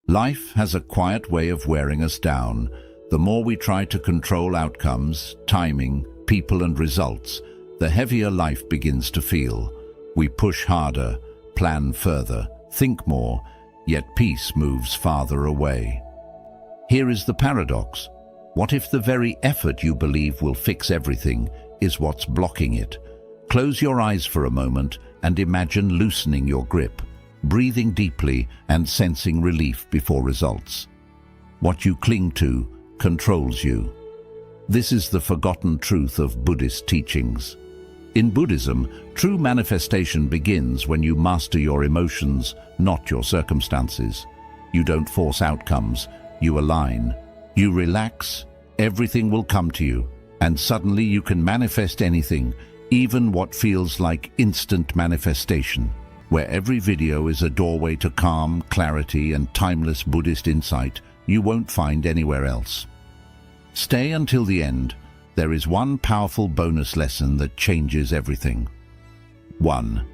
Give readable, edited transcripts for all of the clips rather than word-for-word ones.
Life has a quiet way of wearing us down. The more we try to control outcomes, timing, people and results, the heavier life begins to feel. We push harder, plan further, think more, yet peace moves farther away. Here is the paradox. What if the very effort you believe will fix everything is what's blocking it? Close your eyes for a moment and imagine loosening your grip, breathing deeply and sensing relief before results. What you cling to controls you. This is the forgotten truth of Buddhist teachings. In Buddhism, true manifestation begins when you master your emotions, not your circumstances. You don't force outcomes, you align. You relax, everything will come to you, and suddenly you can manifest anything, even what feels like instant manifestation, where every video is a doorway to calm, clarity, and timeless Buddhist insight you won't find anywhere else. Stay until the end. There is one powerful bonus lesson that changes everything. 1.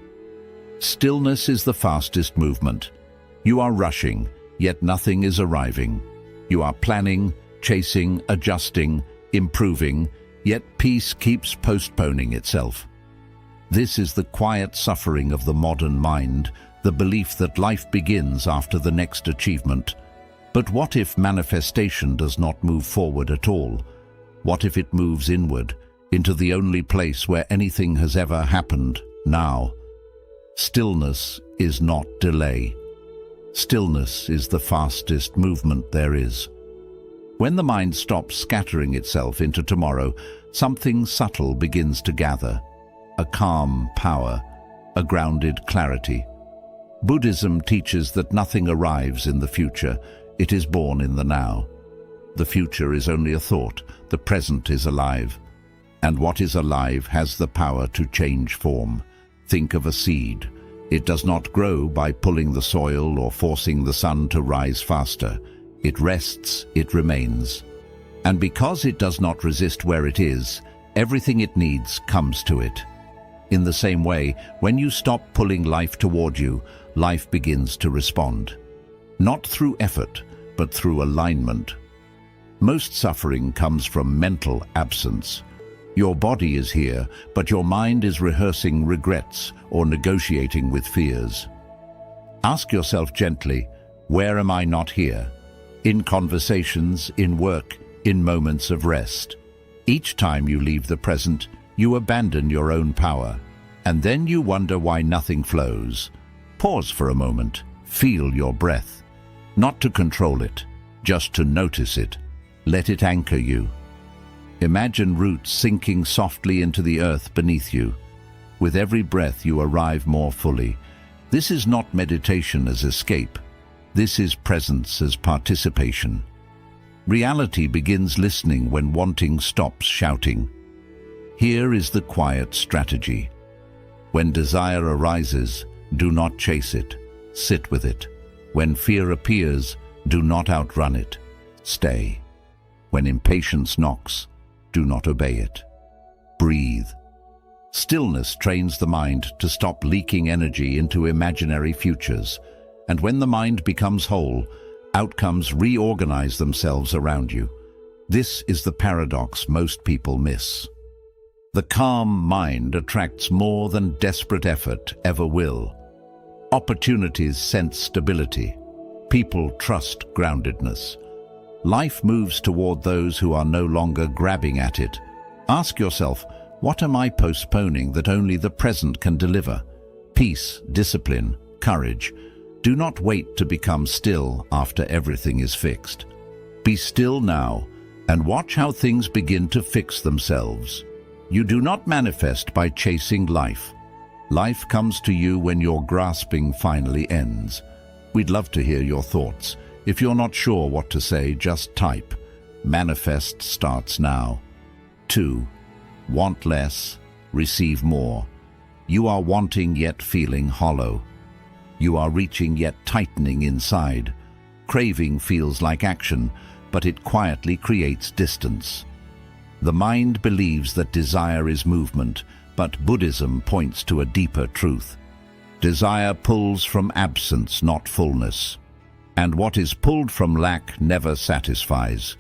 Stillness is the fastest movement. You are rushing, yet nothing is arriving. You are planning, chasing, adjusting, improving, yet peace keeps postponing itself. This is the quiet suffering of the modern mind, the belief that life begins after the next achievement. But what if manifestation does not move forward at all? What if it moves inward, into the only place where anything has ever happened, now? Stillness is not delay. Stillness is the fastest movement there is. When the mind stops scattering itself into tomorrow, something subtle begins to gather. A calm power, a grounded clarity. Buddhism teaches that nothing arrives in the future, it is born in the now. The future is only a thought, the present is alive. And what is alive has the power to change form. Think of a seed. It does not grow by pulling the soil or forcing the sun to rise faster. It rests, it remains. And because it does not resist where it is, everything it needs comes to it. In the same way, when you stop pulling life toward you, life begins to respond. Not through effort, but through alignment. Most suffering comes from mental absence. Your body is here, but your mind is rehearsing regrets or negotiating with fears. Ask yourself gently, where am I not here? In conversations, in work, in moments of rest. Each time you leave the present, you abandon your own power, and then you wonder why nothing flows. Pause for a moment, feel your breath. Not to control it, just to notice it. Let it anchor you. Imagine roots sinking softly into the earth beneath you. With every breath you arrive more fully. This is not meditation as escape. This is presence as participation. Reality begins listening when wanting stops shouting. Here is the quiet strategy. When desire arises, do not chase it. Sit with it. When fear appears, do not outrun it. Stay. When impatience knocks, do not obey it. Breathe. Stillness trains the mind to stop leaking energy into imaginary futures. And when the mind becomes whole, outcomes reorganize themselves around you. This is the paradox most people miss. The calm mind attracts more than desperate effort ever will. Opportunities sense stability. People trust groundedness. Life moves toward those who are no longer grabbing at it. Ask yourself, what am I postponing that only the present can deliver? Peace, discipline, courage. Do not wait to become still after everything is fixed. Be still now and watch how things begin to fix themselves. You do not manifest by chasing life. Life comes to you when your grasping finally ends. We'd love to hear your thoughts. If you're not sure what to say, just type. Manifest starts now. 2. Want less, receive more. You are wanting yet feeling hollow. You are reaching yet tightening inside. Craving feels like action, but it quietly creates distance. The mind believes that desire is movement, but Buddhism points to a deeper truth. Desire pulls from absence, not fullness. And what is pulled from lack never satisfies.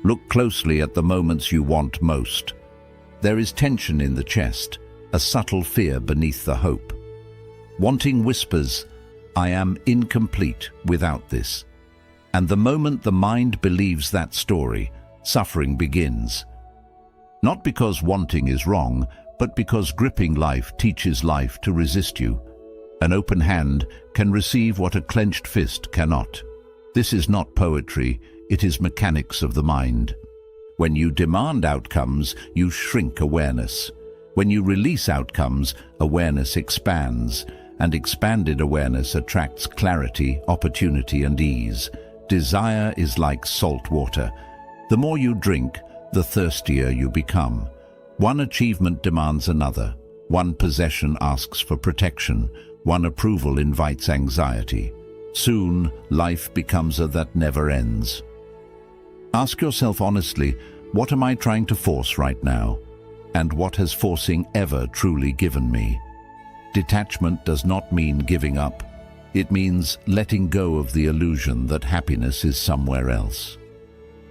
Look closely at the moments you want most. There is tension in the chest, a subtle fear beneath the hope. Wanting whispers, "I am incomplete without this." And the moment the mind believes that story, suffering begins. Not because wanting is wrong, but because gripping life teaches life to resist you. An open hand can receive what a clenched fist cannot. This is not poetry, it is mechanics of the mind. When you demand outcomes, you shrink awareness. When you release outcomes, awareness expands, and expanded awareness attracts clarity, opportunity, and ease. Desire is like salt water. The more you drink, the thirstier you become. One achievement demands another. One possession asks for protection. One approval invites anxiety. Soon, life becomes a that never ends. Ask yourself honestly, what am I trying to force right now? And what has forcing ever truly given me? Detachment does not mean giving up. It means letting go of the illusion that happiness is somewhere else.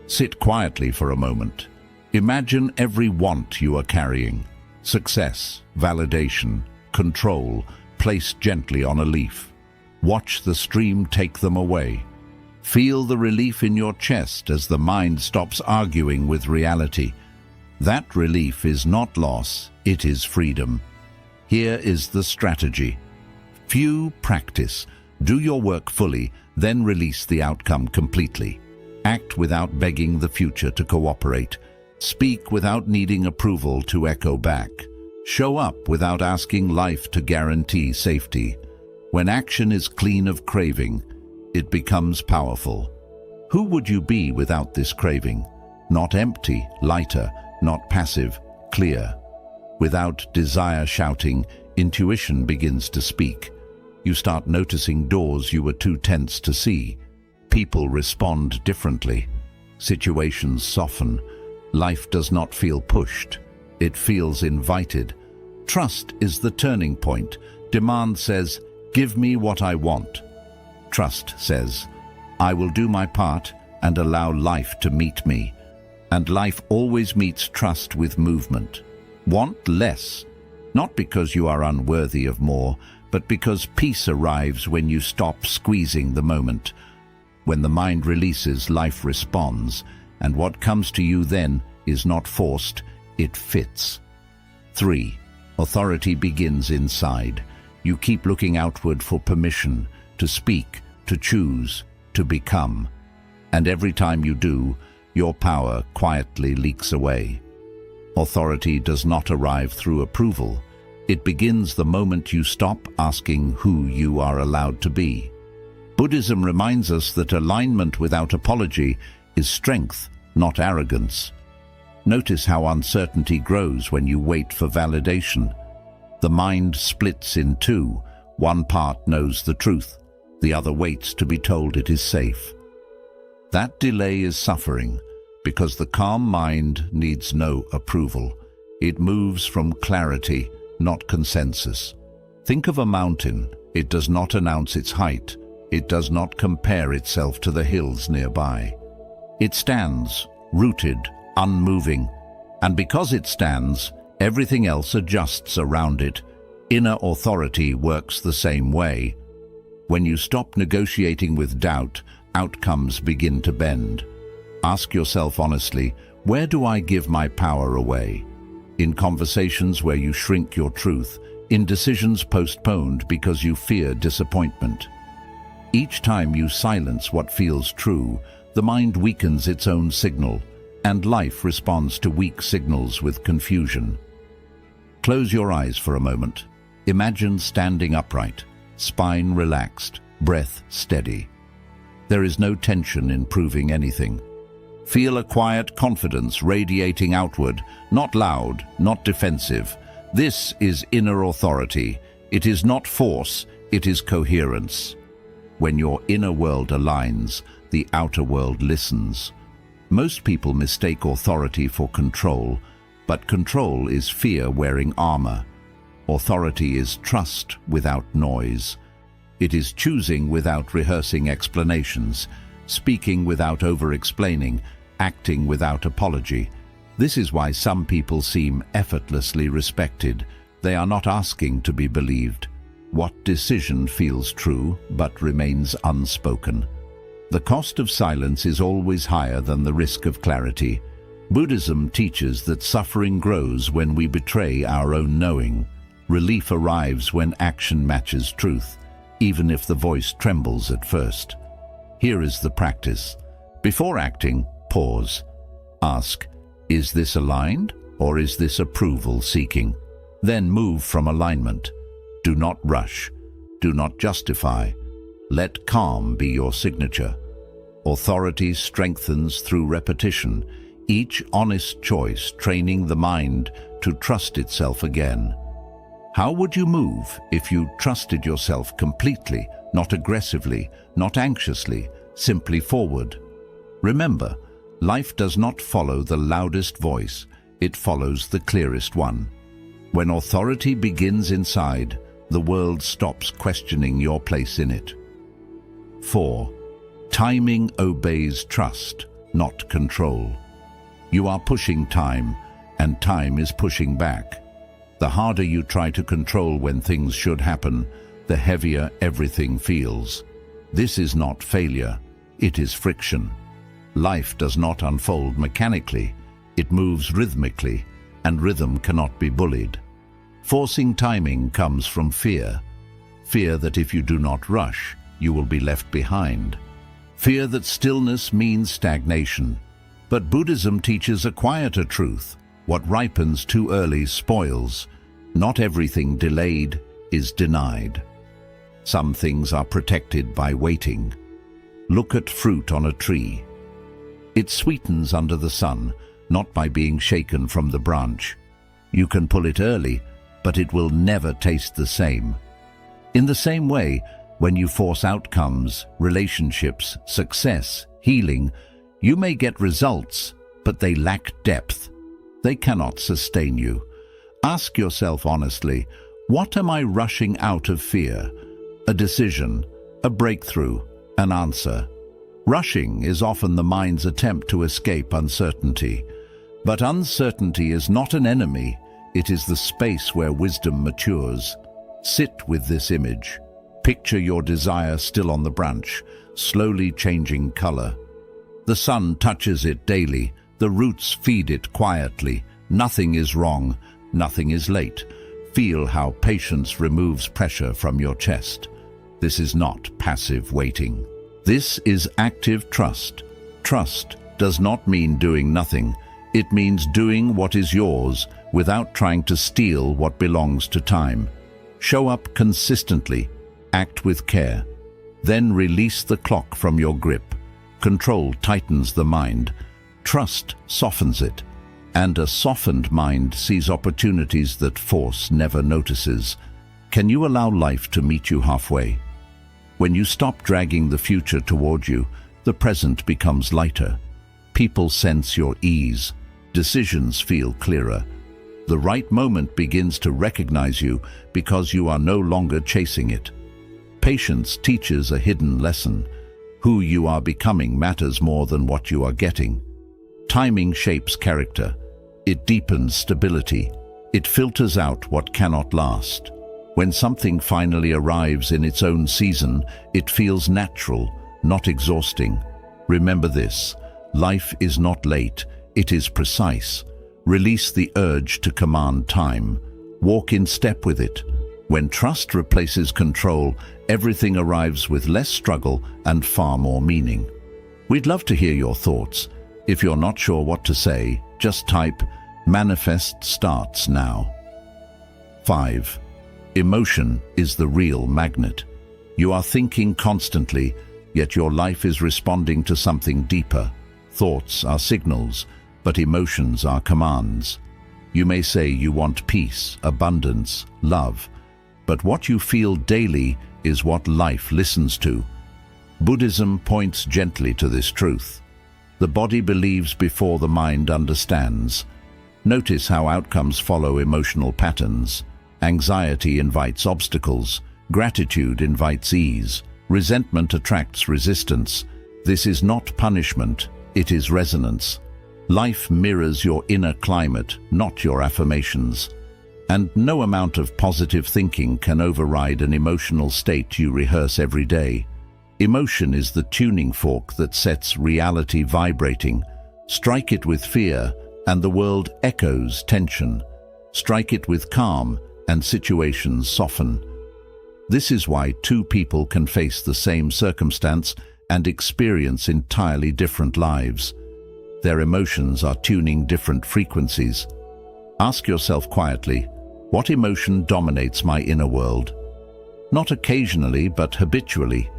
Sit quietly for a moment. Imagine every want you are carrying. Success, validation, control, placed gently on a leaf. Watch the stream take them away. Feel the relief in your chest as the mind stops arguing with reality. That relief is not loss, it is freedom. Here is the strategy. Few practice. Do your work fully, then release the outcome completely. Act without begging the future to cooperate. Speak without needing approval to echo back. Show up without asking life to guarantee safety. When action is clean of craving, it becomes powerful. Who would you be without this craving? Not empty, lighter, not passive, clear. Without desire shouting, intuition begins to speak. You start noticing doors you were too tense to see. People respond differently. Situations soften. Life does not feel pushed. It feels invited. Trust is the turning point. Demand says, "Give me what I want." Trust says, "I will do my part and allow life to meet me." And life always meets trust with movement. Want less, not because you are unworthy of more, but because peace arrives when you stop squeezing the moment. When the mind releases, life responds, and what comes to you then is not forced, it fits. 3. Authority begins inside. You keep looking outward for permission, to speak, to choose, to become. And every time you do, your power quietly leaks away. Authority does not arrive through approval. It begins the moment you stop asking who you are allowed to be. Buddhism reminds us that alignment without apology is strength, not arrogance. Notice how uncertainty grows when you wait for validation. The mind splits in two. One part knows the truth, the other waits to be told it is safe. That delay is suffering, because the calm mind needs no approval. It moves from clarity, not consensus. Think of a mountain. It does not announce its height. It does not compare itself to the hills nearby. It stands, rooted, unmoving, and because it stands, everything else adjusts around it. Inner authority works the same way. When you stop negotiating with doubt, outcomes begin to bend. Ask yourself honestly, where do I give my power away? In conversations where you shrink your truth, in decisions postponed because you fear disappointment. Each time you silence what feels true, the mind weakens its own signal, and life responds to weak signals with confusion. Close your eyes for a moment. Imagine standing upright, spine relaxed, breath steady. There is no tension in proving anything. Feel a quiet confidence radiating outward, not loud, not defensive. This is inner authority. It is not force, it is coherence. When your inner world aligns, the outer world listens. Most people mistake authority for control, but control is fear wearing armor. Authority is trust without noise. It is choosing without rehearsing explanations, speaking without over-explaining, acting without apology. This is why some people seem effortlessly respected. They are not asking to be believed. What decision feels true but remains unspoken? The cost of silence is always higher than the risk of clarity. Buddhism teaches that suffering grows when we betray our own knowing. Relief arrives when action matches truth, even if the voice trembles at first. Here is the practice. Before acting, pause. Ask, is this aligned or is this approval seeking? Then move from alignment. Do not rush. Do not justify. Let calm be your signature. Authority strengthens through repetition, each honest choice training the mind to trust itself again. How would you move if you trusted yourself completely, not aggressively, not anxiously, simply forward? Remember, life does not follow the loudest voice, it follows the clearest one. When authority begins inside, the world stops questioning your place in it. 4. Timing obeys trust, not control. You are pushing time, and time is pushing back. The harder you try to control when things should happen, the heavier everything feels. This is not failure, it is friction. Life does not unfold mechanically, it moves rhythmically, and rhythm cannot be bullied. Forcing timing comes from fear. Fear that if you do not rush, you will be left behind. Fear that stillness means stagnation. But Buddhism teaches a quieter truth. What ripens too early spoils. Not everything delayed is denied. Some things are protected by waiting. Look at fruit on a tree. It sweetens under the sun, not by being shaken from the branch. You can pull it early, but it will never taste the same. In the same way, when you force outcomes, relationships, success, healing, you may get results, but they lack depth. They cannot sustain you. Ask yourself honestly, what am I rushing out of fear? A decision, a breakthrough, an answer. Rushing is often the mind's attempt to escape uncertainty. But uncertainty is not an enemy. It is the space where wisdom matures. Sit with this image. Picture your desire still on the branch, slowly changing color. The sun touches it daily. The roots feed it quietly. Nothing is wrong. Nothing is late. Feel how patience removes pressure from your chest. This is not passive waiting. This is active trust. Trust does not mean doing nothing. It means doing what is yours without trying to steal what belongs to time. Show up consistently. Act with care. Then release the clock from your grip. Control tightens the mind. Trust softens it. And a softened mind sees opportunities that force never notices. Can you allow life to meet you halfway? When you stop dragging the future toward you, the present becomes lighter. People sense your ease. Decisions feel clearer. The right moment begins to recognize you because you are no longer chasing it. Patience teaches a hidden lesson. Who you are becoming matters more than what you are getting. Timing shapes character. It deepens stability. It filters out what cannot last. When something finally arrives in its own season, it feels natural, not exhausting. Remember this, life is not late, it is precise. Release the urge to command time. Walk in step with it. When trust replaces control, everything arrives with less struggle and far more meaning. We'd love to hear your thoughts. If you're not sure what to say, just type, "Manifest starts now." 5. Emotion is the real magnet. You are thinking constantly, yet your life is responding to something deeper. Thoughts are signals, but emotions are commands. You may say you want peace, abundance, love, but what you feel daily is what life listens to. Buddhism points gently to this truth. The body believes before the mind understands. Notice how outcomes follow emotional patterns. Anxiety invites obstacles. Gratitude invites ease. Resentment attracts resistance. This is not punishment, it is resonance. Life mirrors your inner climate, not your affirmations. And no amount of positive thinking can override an emotional state you rehearse every day. Emotion is the tuning fork that sets reality vibrating. Strike it with fear, and the world echoes tension. Strike it with calm, and situations soften. This is why two people can face the same circumstance and experience entirely different lives. Their emotions are tuning different frequencies. Ask yourself quietly, what emotion dominates my inner world? Not occasionally, but habitually.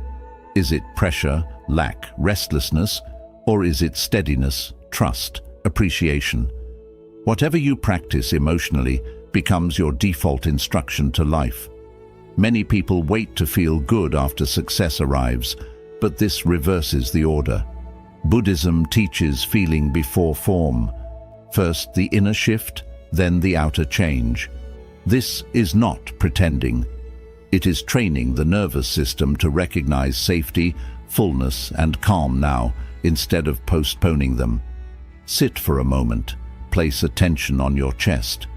Is it pressure, lack, restlessness, or is it steadiness, trust, appreciation? Whatever you practice emotionally becomes your default instruction to life. Many people wait to feel good after success arrives, but this reverses the order. Buddhism teaches feeling before form. First the inner shift, then the outer change. This is not pretending. It is training the nervous system to recognize safety, fullness, and calm now, instead of postponing them. Sit for a moment. Place attention on your chest.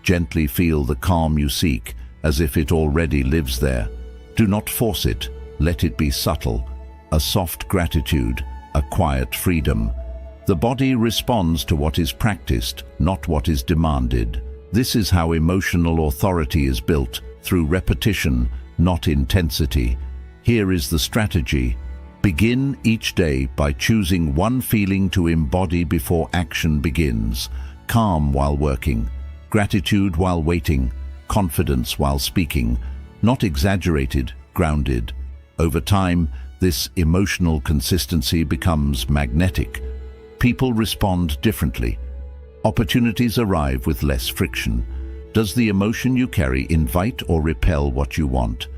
Gently feel the calm you seek, as if it already lives there. Do not force it. Let it be subtle. A soft gratitude, a quiet freedom. The body responds to what is practiced, not what is demanded. This is how emotional authority is built, through repetition, not intensity. Here is the strategy. Begin each day by choosing one feeling to embody before action begins. Calm while working, gratitude while waiting, confidence while speaking. Not exaggerated, grounded. Over time, this emotional consistency becomes magnetic. People respond differently. Opportunities arrive with less friction. Does the emotion you carry invite or repel what you want?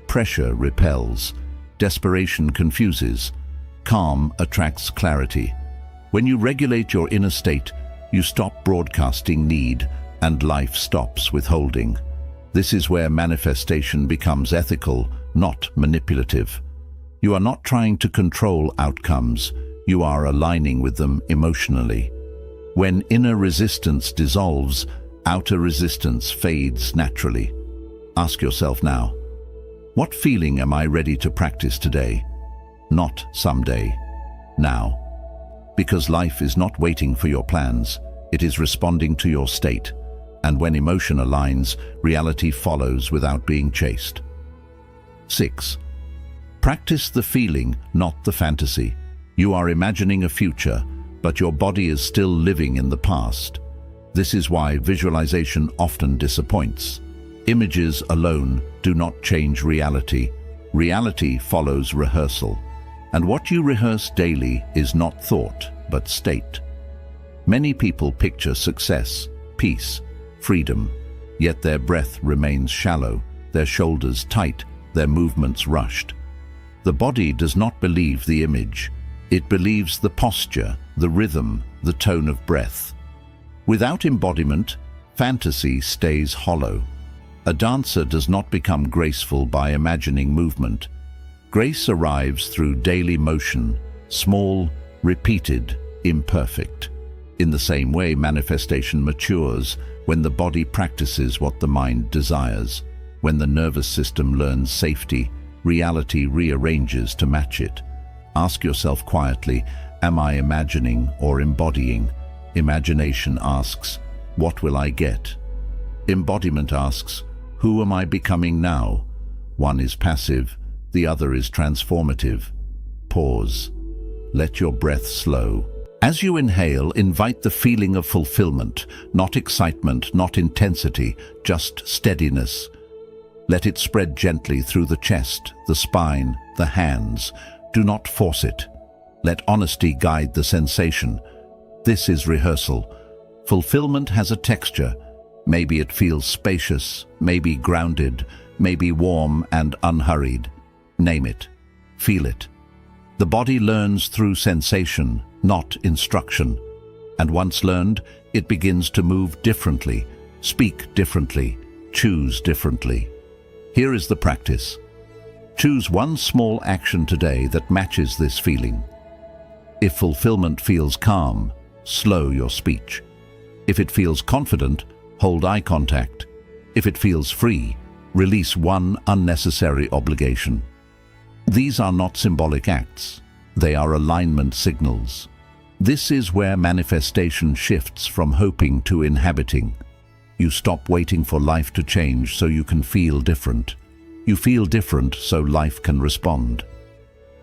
Pressure repels. Desperation confuses. Calm attracts clarity. When you regulate your inner state, you stop broadcasting need, and life stops withholding. This is where manifestation becomes ethical, not manipulative. You are not trying to control outcomes, you are aligning with them emotionally. When inner resistance dissolves, outer resistance fades naturally. Ask yourself now, what feeling am I ready to practice today? Not someday, now. Because life is not waiting for your plans, it is responding to your state. And when emotion aligns, reality follows without being chased. 6. Practice the feeling, not the fantasy. You are imagining a future, but your body is still living in the past. This is why visualization often disappoints. Images alone do not change reality. Reality follows rehearsal. And what you rehearse daily is not thought, but state. Many people picture success, peace, freedom, yet their breath remains shallow, their shoulders tight, their movements rushed. The body does not believe the image. It believes the posture, the rhythm, the tone of breath. Without embodiment, fantasy stays hollow. A dancer does not become graceful by imagining movement. Grace arrives through daily motion, small, repeated, imperfect. In the same way, manifestation matures when the body practices what the mind desires. When the nervous system learns safety, reality rearranges to match it. Ask yourself quietly, am I imagining or embodying? Imagination asks, what will I get? Embodiment asks, who am I becoming now? One is passive, the other is transformative. Pause. Let your breath slow. As you inhale, invite the feeling of fulfillment, not excitement, not intensity, just steadiness. Let it spread gently through the chest, the spine, the hands. Do not force it. Let honesty guide the sensation. This is rehearsal. Fulfillment has a texture. Maybe it feels spacious, maybe grounded, maybe warm and unhurried. Name it. Feel it. The body learns through sensation, not instruction. And once learned, it begins to move differently, speak differently, choose differently. Here is the practice. Choose one small action today that matches this feeling. If fulfillment feels calm, slow your speech. If it feels confident, hold eye contact. If it feels free, release one unnecessary obligation. These are not symbolic acts. They are alignment signals. This is where manifestation shifts from hoping to inhabiting. You stop waiting for life to change so you can feel different. You feel different so life can respond.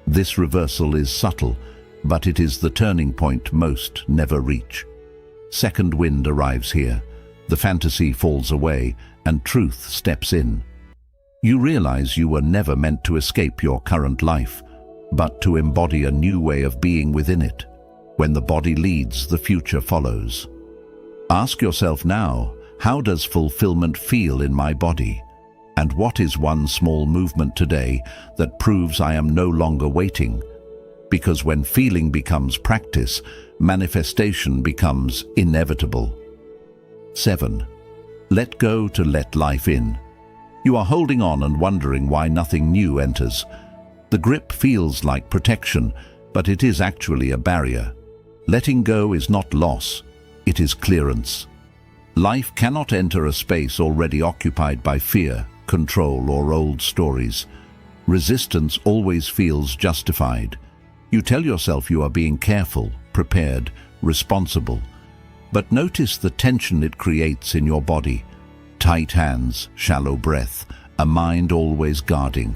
This reversal is subtle, but it is the turning point most never reach. Second wind arrives here. The fantasy falls away and truth steps in. You realize you were never meant to escape your current life, but to embody a new way of being within it. When the body leads, the future follows. Ask yourself now, how does fulfillment feel in my body? And what is one small movement today that proves I am no longer waiting? Because when feeling becomes practice, manifestation becomes inevitable. 7. Let go to let life in. You are holding on and wondering why nothing new enters. The grip feels like protection, but it is actually a barrier. Letting go is not loss, it is clearance. Life cannot enter a space already occupied by fear, control, or old stories. Resistance always feels justified. You tell yourself you are being careful, prepared, responsible. But notice the tension it creates in your body. Tight hands, shallow breath, a mind always guarding.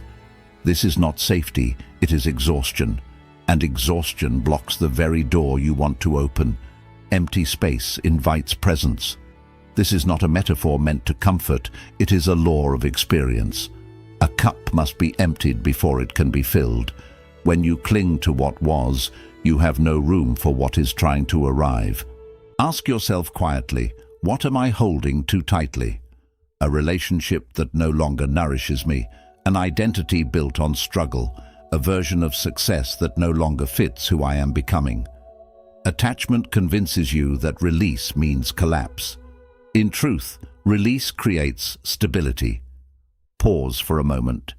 This is not safety, it is exhaustion. And exhaustion blocks the very door you want to open. Empty space invites presence. This is not a metaphor meant to comfort, it is a law of experience. A cup must be emptied before it can be filled. When you cling to what was, you have no room for what is trying to arrive. Ask yourself quietly, what am I holding too tightly? A relationship that no longer nourishes me, an identity built on struggle, a version of success that no longer fits who I am becoming. Attachment convinces you that release means collapse. In truth, release creates stability. Pause for a moment.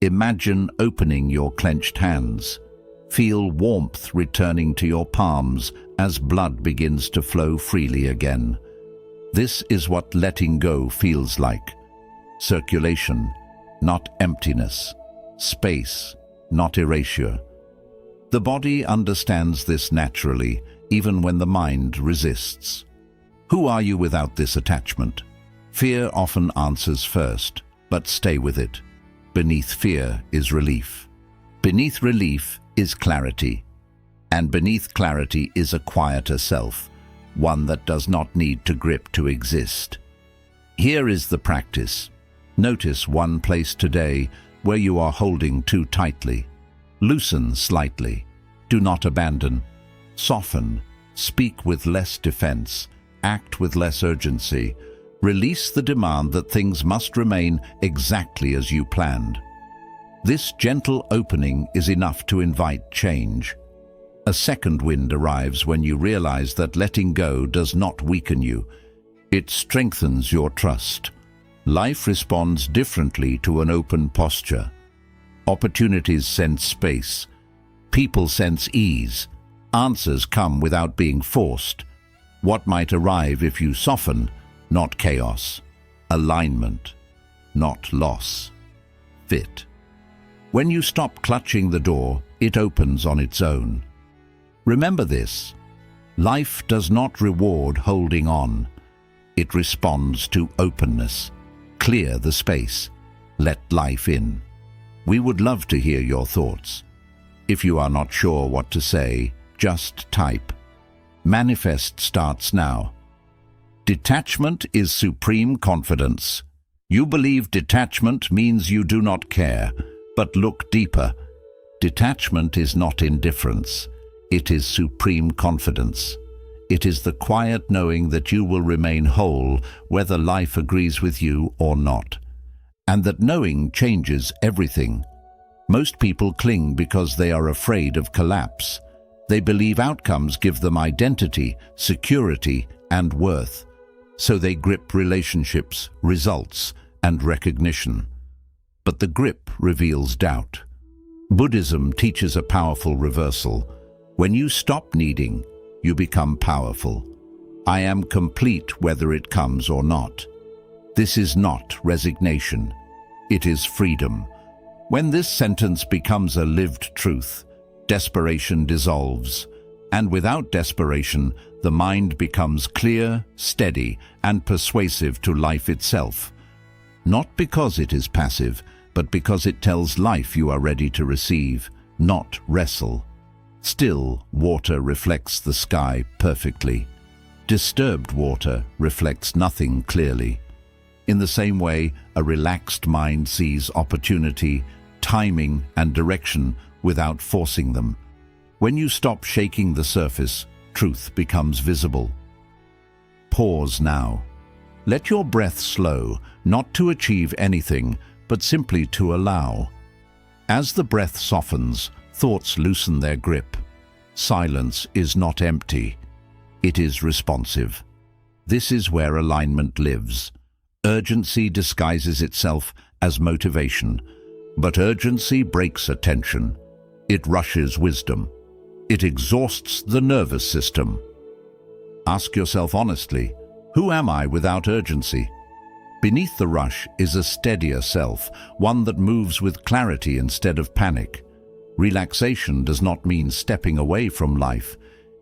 Imagine opening your clenched hands. Feel warmth returning to your palms as blood begins to flow freely again. This is what letting go feels like. Circulation, not emptiness. Space, not erasure. The body understands this naturally, even when the mind resists. Who are you without this attachment? Fear often answers first, but stay with it. Beneath fear is relief. Beneath relief is clarity. And beneath clarity is a quieter self, one that does not need to grip to exist. Here is the practice. Notice one place today where you are holding too tightly. Loosen slightly. Do not abandon. Soften. Speak with less defense. Act with less urgency. Release the demand that things must remain exactly as you planned. This gentle opening is enough to invite change. A second wind arrives when you realize that letting go does not weaken you. It strengthens your trust. Life responds differently to an open posture. Opportunities sense space. People sense ease. Answers come without being forced. What might arrive if you soften, not chaos. Alignment, not loss. Fit. When you stop clutching the door, it opens on its own. Remember this. Life does not reward holding on. It responds to openness. Clear the space. Let life in. We would love to hear your thoughts. If you are not sure what to say, just type. Manifest starts now. Detachment is supreme confidence. You believe detachment means you do not care, but look deeper. Detachment is not indifference. It is supreme confidence. It is the quiet knowing that you will remain whole whether life agrees with you or not. And that knowing changes everything. Most people cling because they are afraid of collapse. They believe outcomes give them identity, security, and worth. So they grip relationships, results, and recognition. but the grip reveals doubt. Buddhism teaches a powerful reversal. When you stop needing, you become powerful. I am complete whether it comes or not. This is not resignation. It is freedom. When this sentence becomes a lived truth, desperation dissolves. And without desperation, the mind becomes clear, steady, and persuasive to life itself. Not because it is passive, but because it tells life you are ready to receive, not wrestle. Still water reflects the sky perfectly. Disturbed water reflects nothing clearly. In the same way, a relaxed mind sees opportunity, timing, and direction without forcing them. When you stop shaking the surface, truth becomes visible. Pause now. Let your breath slow, not to achieve anything, but simply to allow. As the breath softens, thoughts loosen their grip. Silence is not empty. It is responsive. This is where alignment lives. Urgency disguises itself as motivation, but urgency breaks attention. It rushes wisdom. It exhausts the nervous system. Ask yourself honestly, who am I without urgency? Beneath the rush is a steadier self, one that moves with clarity instead of panic. Relaxation does not mean stepping away from life.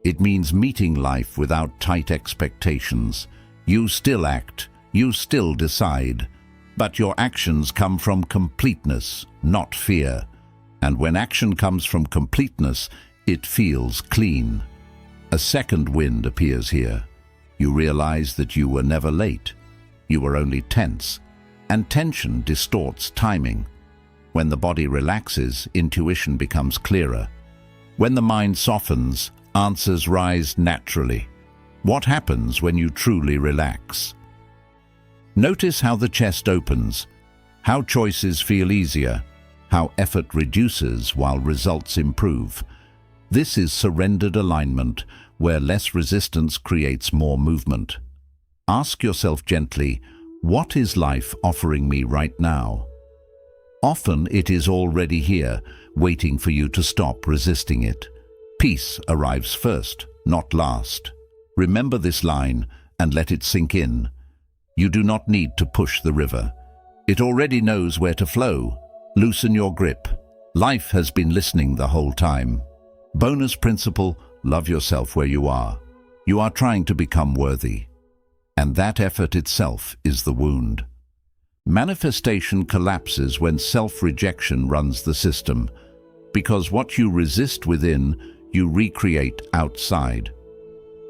It means meeting life without tight expectations. You still act, you still decide, but your actions come from completeness, not fear. And when action comes from completeness, it feels clean. A second wind appears here. You realize that you were never late. You were only tense, and tension distorts timing. When the body relaxes, intuition becomes clearer. When the mind softens, answers rise naturally. What happens when you truly relax? Notice how the chest opens, how choices feel easier, how effort reduces while results improve. This is surrendered alignment, where less resistance creates more movement. Ask yourself gently, what is life offering me right now? Often it is already here, waiting for you to stop resisting it. Peace arrives first, not last. Remember this line and let it sink in. You do not need to push the river. It already knows where to flow. Loosen your grip. Life has been listening the whole time. Bonus principle, love yourself where you are. You are trying to become worthy. And that effort itself is the wound. Manifestation collapses when self-rejection runs the system, because what you resist within, you recreate outside.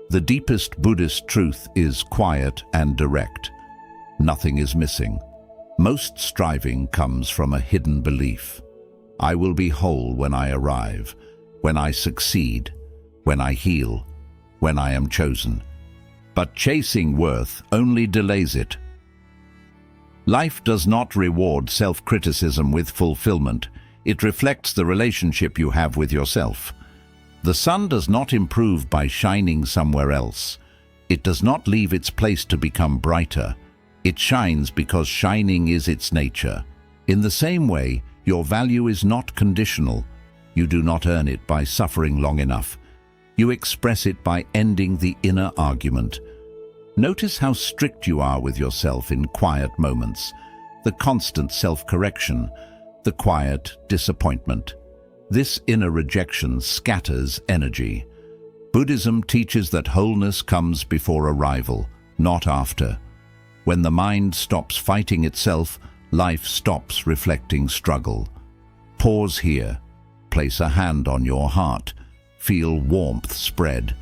The deepest Buddhist truth is quiet and direct. Nothing is missing. Most striving comes from a hidden belief. I will be whole when I arrive, when I succeed, when I heal, when I am chosen. But chasing worth only delays it. Life does not reward self-criticism with fulfillment. It reflects the relationship you have with yourself. The sun does not improve by shining somewhere else. It does not leave its place to become brighter. It shines because shining is its nature. In the same way, your value is not conditional. You do not earn it by suffering long enough. You express it by ending the inner argument. Notice how strict you are with yourself in quiet moments, the constant self-correction, the quiet disappointment. This inner rejection scatters energy. Buddhism teaches that wholeness comes before arrival, not after. When the mind stops fighting itself, life stops reflecting struggle. Pause here. Place a hand on your heart. Feel warmth spread.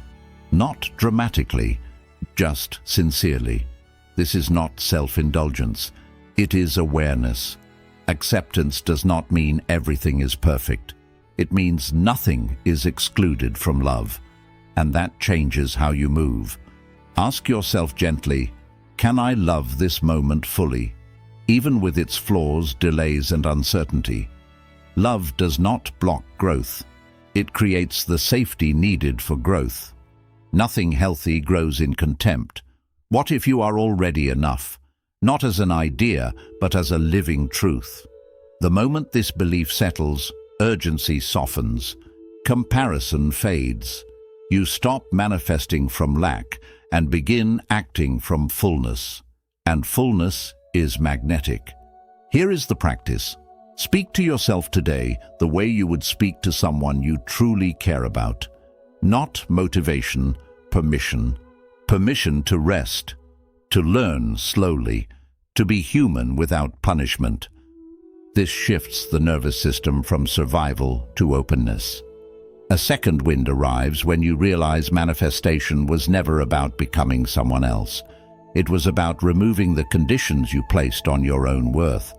Not dramatically, just sincerely. This is not self-indulgence. It is awareness. Acceptance does not mean everything is perfect. It means nothing is excluded from love. And that changes how you move. Ask yourself gently, can I love this moment fully, even with its flaws, delays, and uncertainty? Love does not block growth. It creates the safety needed for growth. Nothing healthy grows in contempt. What if you are already enough? Not as an idea, but as a living truth. The moment this belief settles, urgency softens, comparison fades. You stop manifesting from lack and begin acting from fullness. And fullness is magnetic. Here is the practice. Speak to yourself today the way you would speak to someone you truly care about. Not motivation, permission. Permission to rest, to learn slowly, to be human without punishment. This shifts the nervous system from survival to openness. A second wind arrives when you realize manifestation was never about becoming someone else. It was about removing the conditions you placed on your own worth.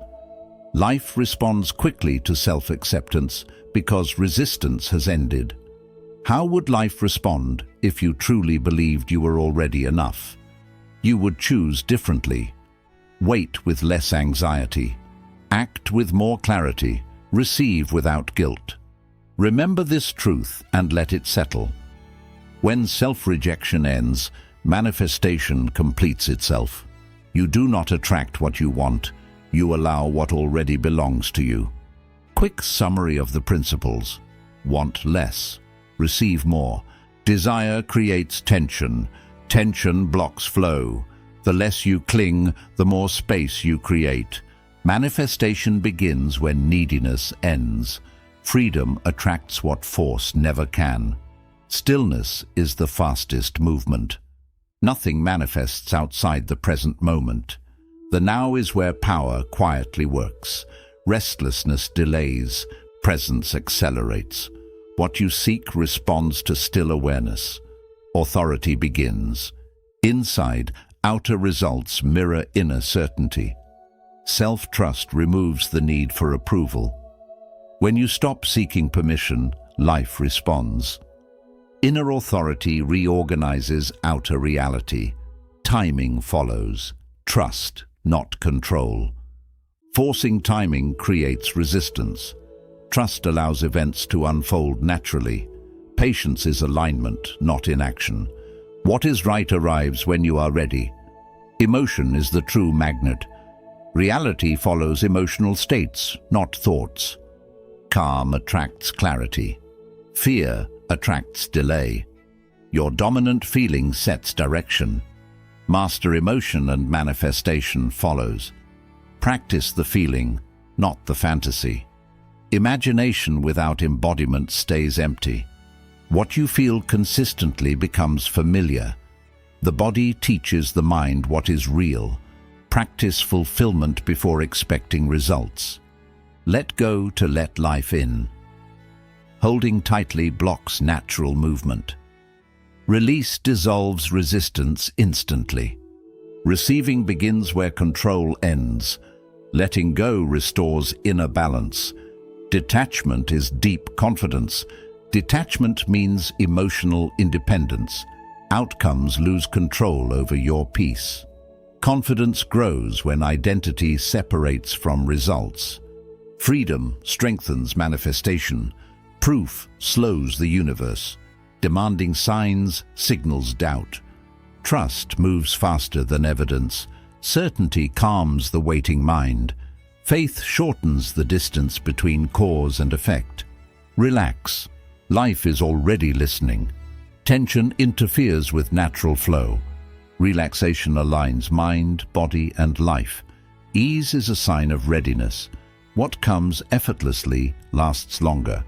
Life responds quickly to self-acceptance because resistance has ended. How would life respond if you truly believed you were already enough? You would choose differently. Wait with less anxiety. Act with more clarity. Receive without guilt. Remember this truth and let it settle. When self-rejection ends, manifestation completes itself. You do not attract what you want. You allow what already belongs to you. Quick summary of the principles. Want less. Receive more. Desire creates tension. Tension blocks flow. The less you cling, the more space you create. Manifestation begins when neediness ends. Freedom attracts what force never can. Stillness is the fastest movement. Nothing manifests outside the present moment. The now is where power quietly works. Restlessness delays. Presence accelerates. What you seek responds to still awareness. Authority begins. Inside, outer results mirror inner certainty. Self-trust removes the need for approval. When you stop seeking permission, life responds. Inner authority reorganizes outer reality. Timing follows. Trust, not control. Forcing timing creates resistance. Trust allows events to unfold naturally. Patience is alignment, not inaction. What is right arrives when you are ready. Emotion is the true magnet. Reality follows emotional states, not thoughts. Calm attracts clarity. Fear attracts delay. Your dominant feeling sets direction. Master emotion and manifestation follows. Practice the feeling, not the fantasy. Imagination without embodiment stays empty. What you feel consistently becomes familiar. The body teaches the mind what is real. Practice fulfillment before expecting results. Let go to let life in. Holding tightly blocks natural movement. Release dissolves resistance instantly. Receiving begins where control ends. Letting go restores inner balance. Detachment is deep confidence. Detachment means emotional independence. Outcomes lose control over your peace. Confidence grows when identity separates from results. Freedom strengthens manifestation. Proof slows the universe. Demanding signs signals doubt. Trust moves faster than evidence. Certainty calms the waiting mind. Faith shortens the distance between cause and effect. Relax. Life is already listening. Tension interferes with natural flow. Relaxation aligns mind, body, and life. Ease is a sign of readiness. What comes effortlessly lasts longer.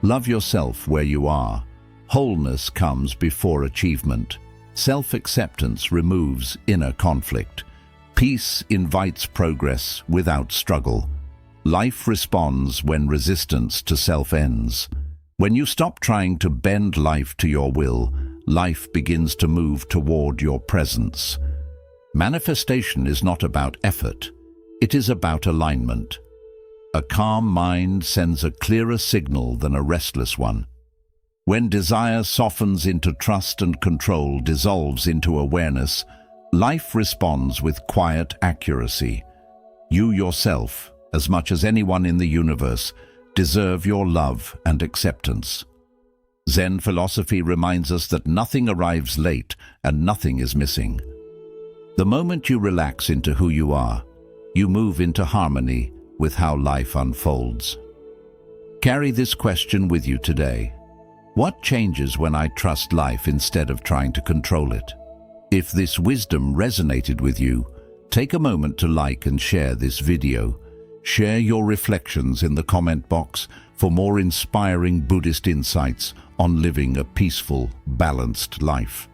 Love yourself where you are. Wholeness comes before achievement. Self-acceptance removes inner conflict. Peace invites progress without struggle. Life responds when resistance to self ends. When you stop trying to bend life to your will, life begins to move toward your presence. Manifestation is not about effort. It is about alignment. A calm mind sends a clearer signal than a restless one. When desire softens into trust and control dissolves into awareness, life responds with quiet accuracy. You yourself, as much as anyone in the universe, deserve your love and acceptance. Zen philosophy reminds us that nothing arrives late and nothing is missing. The moment you relax into who you are, you move into harmony, with how life unfolds. Carry this question with you today. What changes when I trust life instead of trying to control it? If this wisdom resonated with you, take a moment to like and share this video. Share your reflections in the comment box for more inspiring Buddhist insights on living a peaceful, balanced life.